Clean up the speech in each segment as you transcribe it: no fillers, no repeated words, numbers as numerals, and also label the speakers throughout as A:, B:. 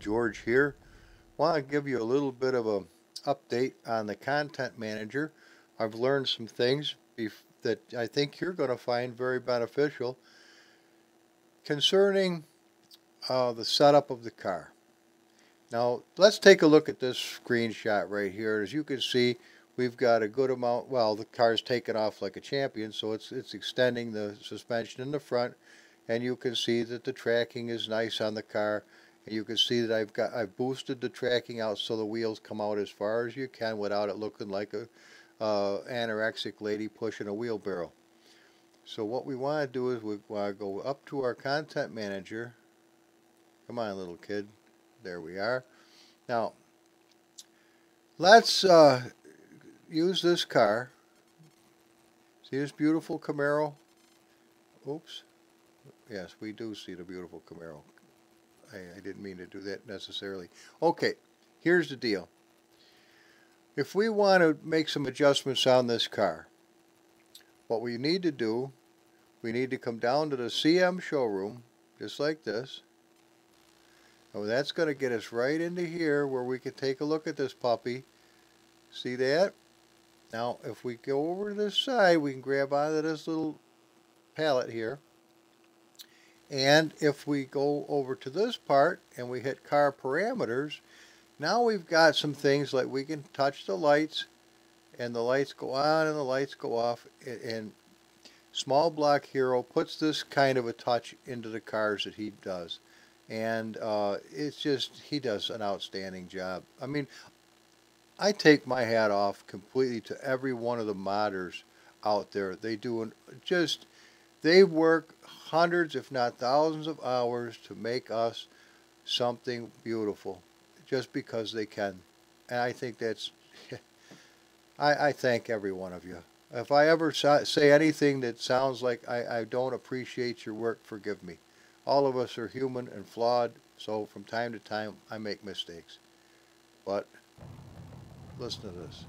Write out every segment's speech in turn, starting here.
A: George here. Want to give you a little bit of a update on the content manager. I've learned some things that I think you're going to find very beneficial concerning the setup of the car. Now let's take a look at this screenshot right here. As you can see, we've got a good amount. Well, the car's taken off like a champion, so it's extending the suspension in the front, and you can see that the tracking is nice on the car. And you can see that I've boosted the tracking out so the wheels come out as far as you can without it looking like a anorexic lady pushing a wheelbarrow. So what we want to do is we want to go up to our content manager. Come on, little kid. There we are. Now, let's use this car. See this beautiful Camaro? Oops. Yes, we do see the beautiful Camaro. I didn't mean to do that necessarily. Okay, here's the deal. If we want to make some adjustments on this car, what we need to do, we need to come down to the CM showroom, just like this. And that's going to get us right into here where we can take a look at this puppy. See that? Now, if we go over to this side, we can grab onto this little pallet here. And if we go over to this part and we hit car parameters, now we've got some things like we can touch the lights, and the lights go on and the lights go off. And Small Block Hero puts this kind of a touch into the cars that he does. And it's just, he does an outstanding job. I mean, I take my hat off completely to every one of the modders out there. They work hundreds, if not thousands of hours to make us something beautiful just because they can. And I think that's, I thank every one of you. If I ever say anything that sounds like I don't appreciate your work, forgive me. All of us are human and flawed, so from time to time I make mistakes. But listen to this.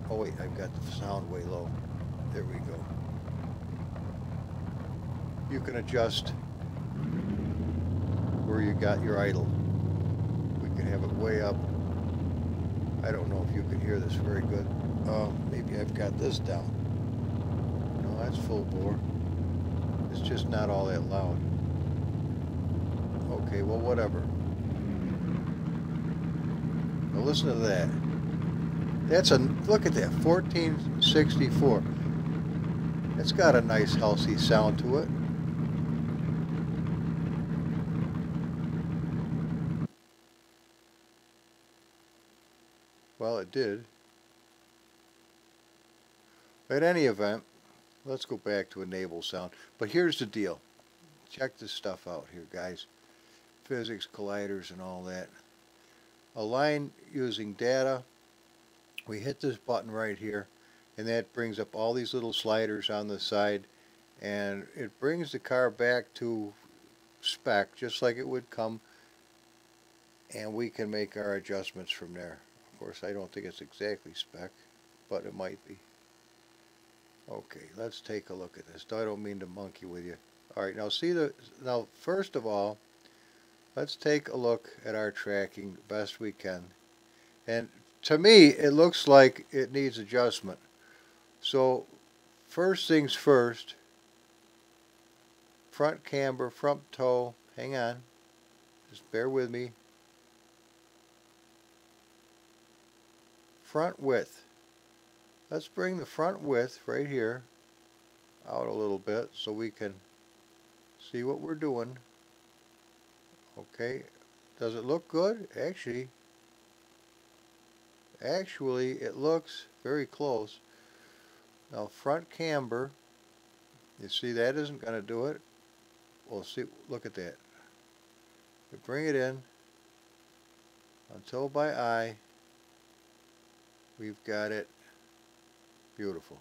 A: Oh wait, I've got the sound way low. There we go. You can adjust where you got your idle. We can have it way up. I don't know if you can hear this very good. Maybe I've got this down. No, that's full bore. It's just not all that loud. Okay, well, whatever. Now listen to that. Look at that, 1464. It's got a nice healthy sound to it. Well, it did. At any event, let's go back to enable sound. But here's the deal. Check this stuff out here, guys. Physics, colliders, and all that. Align using data. We hit this button right here, and that brings up all these little sliders on the side, and it brings the car back to spec, just like it would come, and we can make our adjustments from there. Of course, I don't think it's exactly spec, but it might be. Okay, let's take a look at this. I don't mean to monkey with you. All right, now first of all, let's take a look at our tracking the best we can. And to me, it looks like it needs adjustment. So, first things first, front camber, front toe, hang on, just bear with me. Front width. Let's bring the front width right here out a little bit so we can see what we're doing. Okay, does it look good? Actually it looks very close. Now front camber, you see that isn't going to do it. Well, see, look at that. We bring it in until by eye. We've got it beautiful.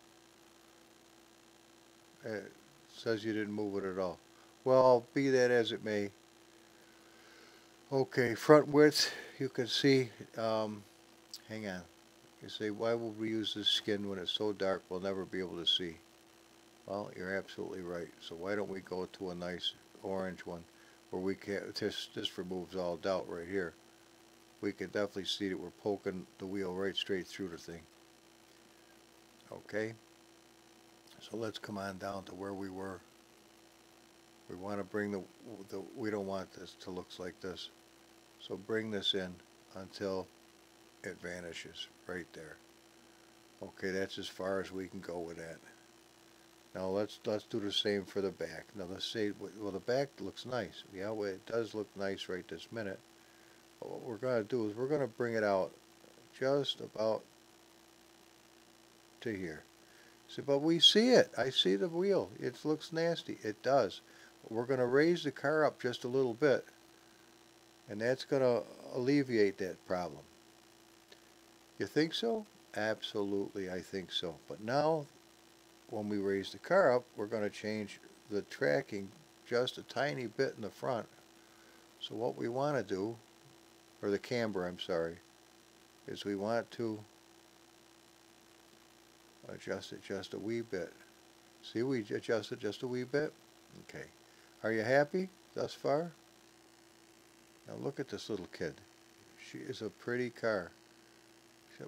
A: It says you didn't move it at all. Well, be that as it may. Okay, front width, you can see, hang on. You say, why would we use this skin when it's so dark we'll never be able to see? Well, you're absolutely right. So why don't we go to a nice orange one? where we can, this removes all doubt right here. We can definitely see that we're poking the wheel right straight through the thing. Okay, so let's come on down to where we were. We want to bring we don't want this to look like this. So bring this in until it vanishes right there. Okay, that's as far as we can go with that. Now let's do the same for the back. Now let's say, well, the back looks nice. Yeah, well, it does look nice right this minute. But what we're going to do is we're going to bring it out just about to here. See, but we see it. I see the wheel. It looks nasty. It does. We're going to raise the car up just a little bit, and that's going to alleviate that problem. You think so? Absolutely, I think so. But now, when we raise the car up, we're going to change the tracking just a tiny bit in the front. So what we want to do, or the camber, I'm sorry, is we want to adjust it just a wee bit. See, we adjusted just a wee bit. Okay. Are you happy thus far? Now look at this little kid. She is a pretty car.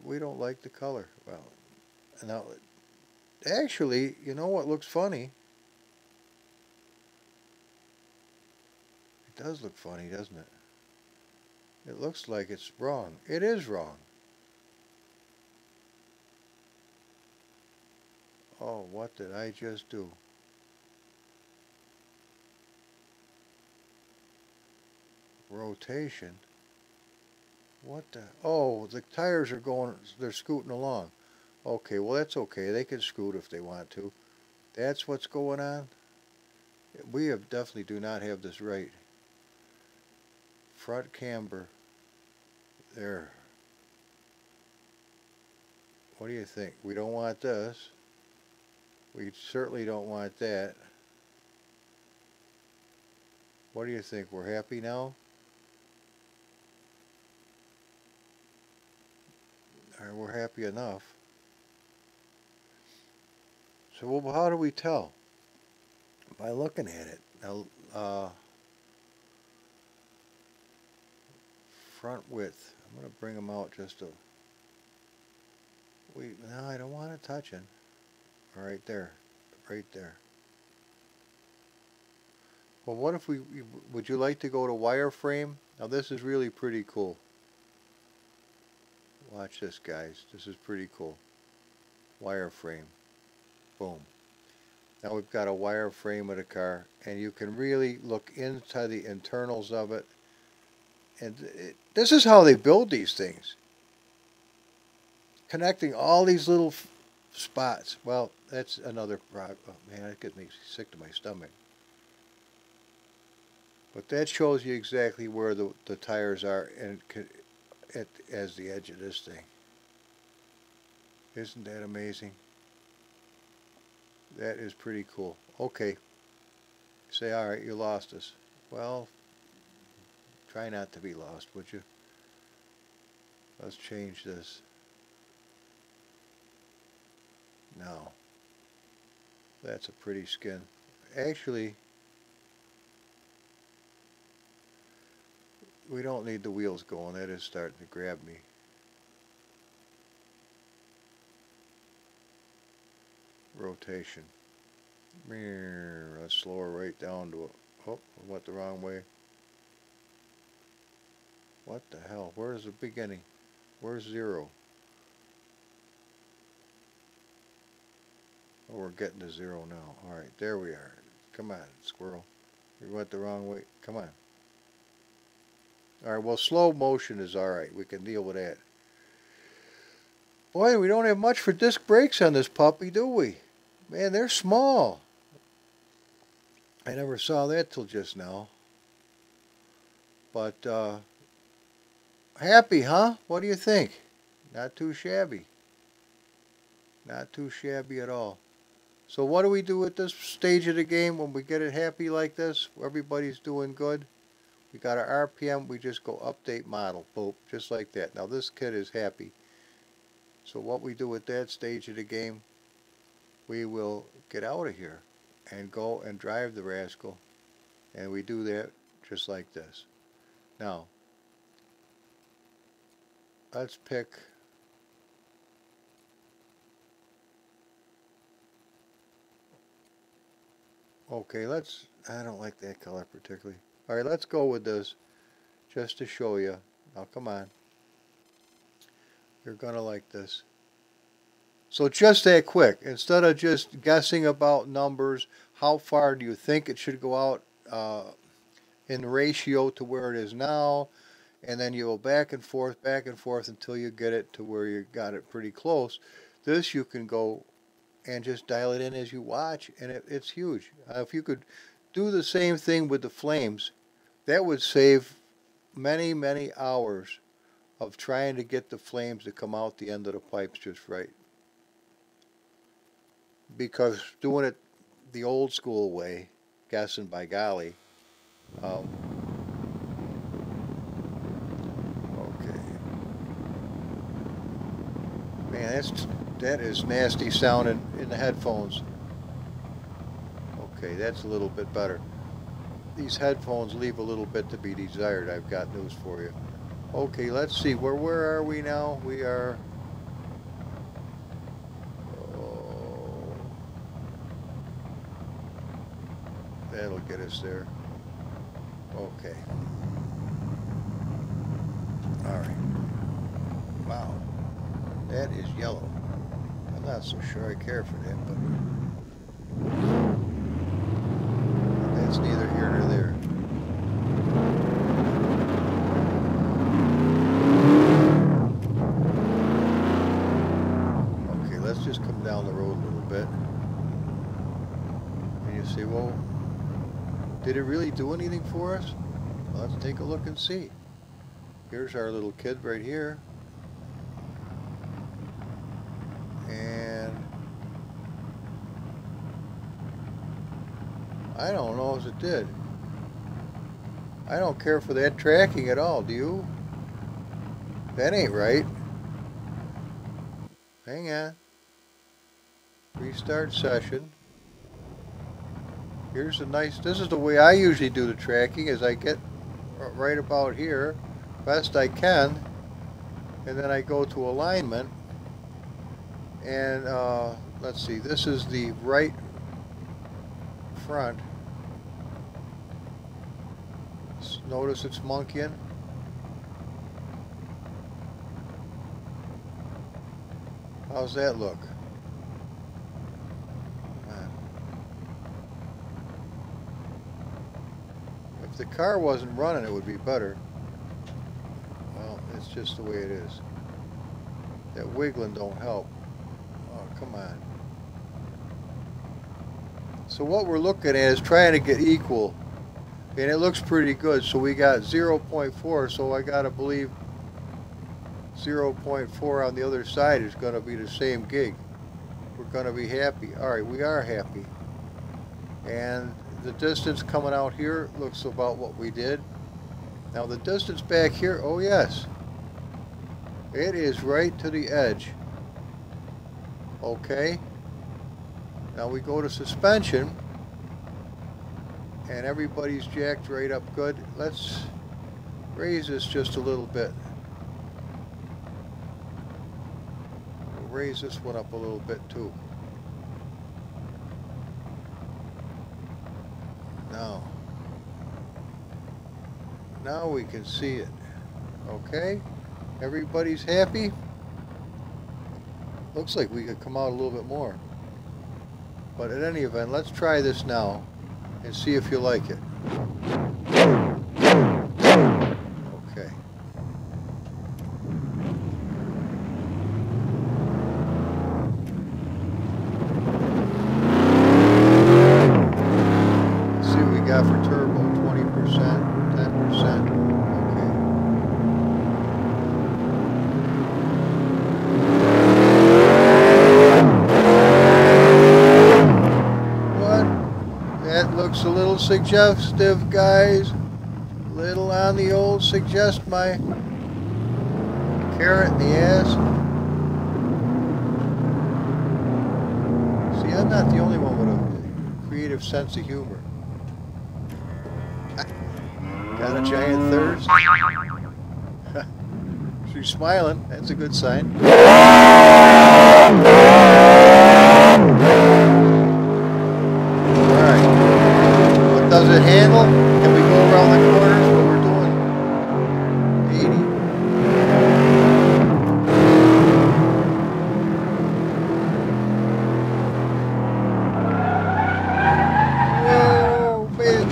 A: We don't like the color. Well, now, actually, you know what looks funny? It does look funny, doesn't it? It looks like it's wrong. It is wrong. Oh, what did I just do? Rotation. What the? Oh, the tires are going, they're scooting along. Okay, well that's okay. They can scoot if they want to. That's what's going on. We have definitely do not have this right. Front camber. There. What do you think? We don't want this. We certainly don't want that. What do you think? We're happy now? Or we're happy enough. So well, how do we tell? By looking at it. Now, front width. I'm going to bring them out just a... No, I don't want it touching. Right there. Right there. Well, what if would you like to go to wireframe? Now this is really pretty cool. Watch this, guys. This is pretty cool. Wireframe. Boom. Now we've got a wireframe of the car, and you can really look into the internals of it. And this is how they build these things. Connecting all these little spots. Well, that's another problem. Oh, man, that makes me sick to my stomach. But that shows you exactly where the tires are and as the edge of this thing. Isn't that amazing? That is pretty cool. Okay. Say, all right, you lost us. Well, try not to be lost, would you? Let's change this. No. That's a pretty skin. Actually, we don't need the wheels going. That is starting to grab me. Rotation. Let's slow her right down to a... Oh, I went the wrong way. What the hell? Where's the beginning? Where's 0? Oh, we're getting to 0 now. Alright, there we are. Come on, squirrel. You went the wrong way. Come on. Alright, well, slow motion is alright. We can deal with that. Boy, we don't have much for disc brakes on this puppy, do we? Man, they're small. I never saw that till just now. But, happy, huh? What do you think? Not too shabby. Not too shabby at all. So what do we do at this stage of the game when we get it happy like this? Everybody's doing good. We got our RPM. We just go update model. Boom. Just like that. Now this kid is happy. So what we do at that stage of the game, we will get out of here and go and drive the rascal. And we do that just like this. Now, let's pick okay, I don't like that color particularly. Alright, let's go with this just to show you. Now come on. You're gonna like this. So just that quick, instead of just guessing about numbers, how far do you think it should go out in ratio to where it is now, and then you go back and forth until you get it to where you got it pretty close. This you can go and just dial it in as you watch, and it's huge. If you could do the same thing with the flames, that would save many, many hours of trying to get the flames to come out the end of the pipes just right. Because doing it the old school way, guessing by golly, okay. Man, that is nasty sounding in the headphones. Okay, that's a little bit better. These headphones leave a little bit to be desired. I've got news for you. Okay, let's see. Where are we now? We are... That'll get us there. Okay. Alright. Wow. That is yellow. I'm not so sure I care for that, but that's neither here nor there. Okay, let's just come down the road a little bit. And you say, well, did it really do anything for us? Well, let's take a look and see. Here's our little kid right here. And I don't know if it did. I don't care for that tracking at all, do you? That ain't right. Hang on. Restart session. Here's a nice, this is the way I usually do the tracking, is I get right about here, best I can, and then I go to alignment, and let's see, this is the right front. Notice it's monkeying. How's that look? If the car wasn't running, it would be better. Well, it's just the way it is. That wiggling don't help. Oh, come on. So what we're looking at is trying to get equal. And it looks pretty good. So we got 0.4, so I gotta believe 0.4 on the other side is gonna be the same gig. We're gonna be happy. Alright, we are happy. And the distance coming out here looks about what we did. Now the distance back here, oh yes, it is right to the edge. Okay, now we go to suspension and everybody's jacked right up good. Let's raise this just a little bit. We'll raise this one up a little bit too. Now we can see it. Okay, everybody's happy. Looks like we could come out a little bit more. But at any event, let's try this now and see if you like it. Okay. Let's see what we got for turbo. 20%. 10%. Okay. What? That looks a little suggestive, guys. Little on the old suggest my carrot in the ass. See, I'm not the only one with a creative sense of humor. Got a giant thirst. She's smiling. That's a good sign. Alright. What does it handle? Can we go around the corners? What we're doing? 80. Whoa, man.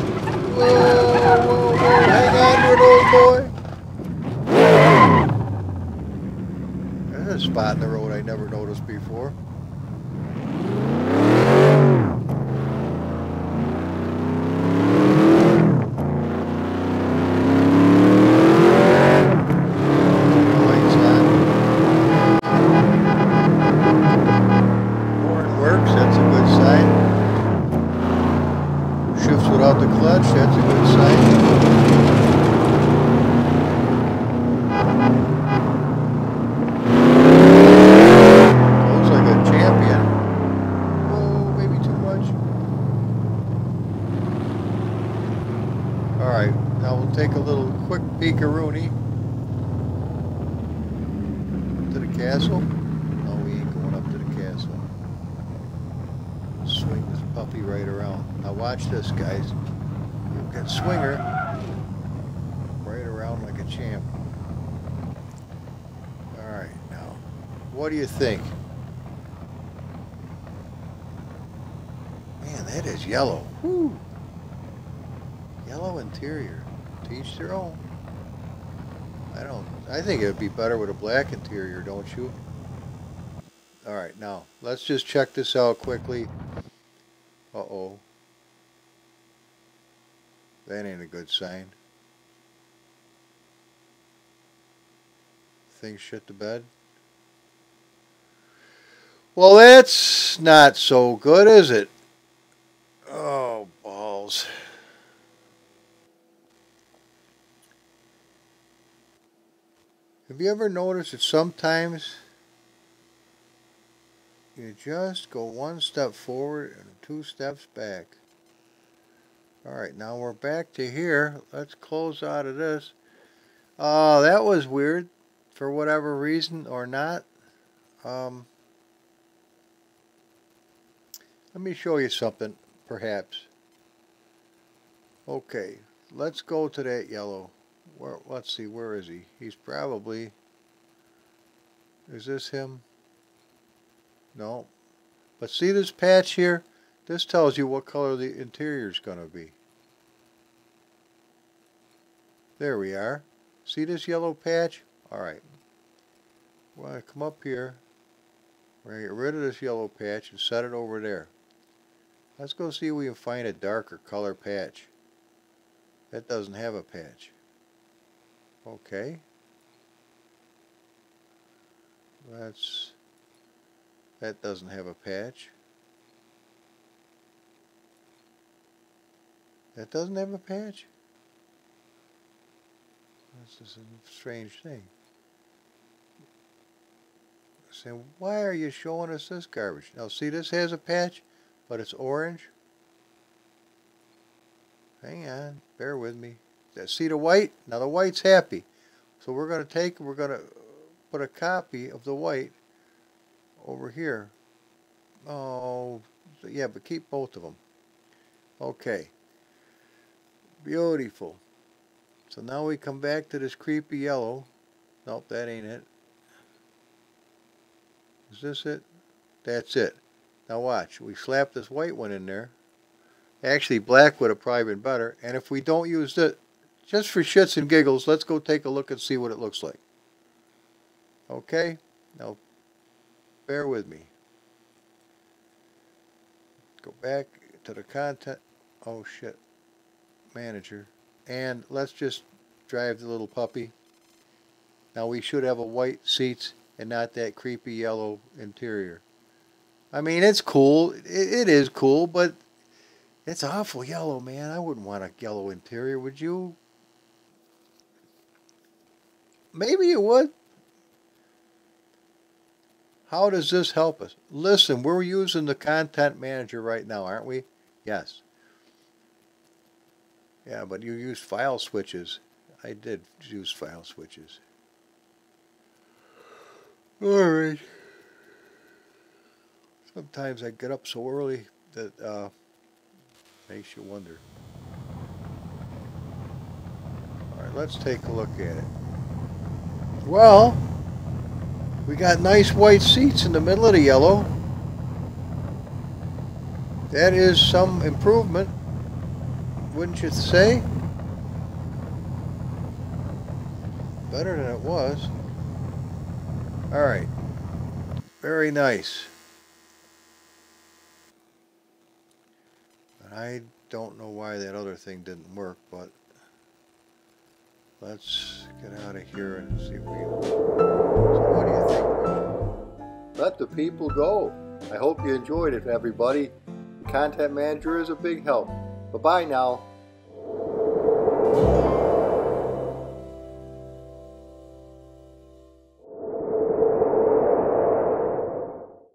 A: Whoa, whoa, whoa. Hang on to it, old boy. There's a spot in the road I never noticed before. Lights on. Horn works, that's a good sign. Shifts without the clutch, that's a good sign. Alright, now we'll take a little quick peek-a-rooney to the castle. No, we ain't going up to the castle. Swing this puppy right around. Now watch this, guys. We've got Swinger right around like a champ. Alright, now, what do you think? Man, that is yellow. Whew. Yellow interior. To each their own. I think it would be better with a black interior, don't you? Alright, now, let's just check this out quickly. Uh-oh. That ain't a good sign. Things shit to bed. Well, that's not so good, is it? Oh, balls. Have you ever noticed that sometimes you just go one step forward and 2 steps back? Alright, now we're back to here. Let's close out of this. Oh, that was weird for whatever reason or not. Let me show you something, perhaps. Okay, let's go to that yellow. Let's see, where is he? He's probably... Is this him? No. But see this patch here? This tells you what color the interior is going to be. There we are. See this yellow patch? Alright. We're going to come up here. We're going to get rid of this yellow patch and set it over there. Let's go see if we can find a darker color patch. That doesn't have a patch. Okay. That doesn't have a patch. That doesn't have a patch? This is a strange thing. So why are you showing us this garbage? Now see, this has a patch, but it's orange. Hang on, bear with me. See the white? Now the white's happy. So we're going to put a copy of the white over here. Oh, yeah, but keep both of them. Okay. Beautiful. So now we come back to this creepy yellow. Nope, that ain't it. Is this it? That's it. Now watch. We slap this white one in there. Actually, black would have probably been better. And if we don't use it, just for shits and giggles, let's go take a look and see what it looks like. Okay? Now, bear with me. Go back to the content. Oh, shit. Manager. And let's just drive the little puppy. Now, we should have a white seats and not that creepy yellow interior. I mean, it's cool. It is cool, but it's awful yellow, man. I wouldn't want a yellow interior, would you? Maybe you would. How does this help us? Listen, we're using the content manager right now, aren't we? Yes. Yeah, but you used file switches. I did use file switches. Alright. Sometimes I get up so early that makes you wonder. Alright, let's take a look at it. Well, we got nice white seats in the middle of the yellow. That is some improvement, wouldn't you say? Better than it was. Alright. Very nice. I don't know why that other thing didn't work, but let's get out of here and see if we can. So what do you think? Let the people go. I hope you enjoyed it, everybody. The Content Manager is a big help. Bye-bye now.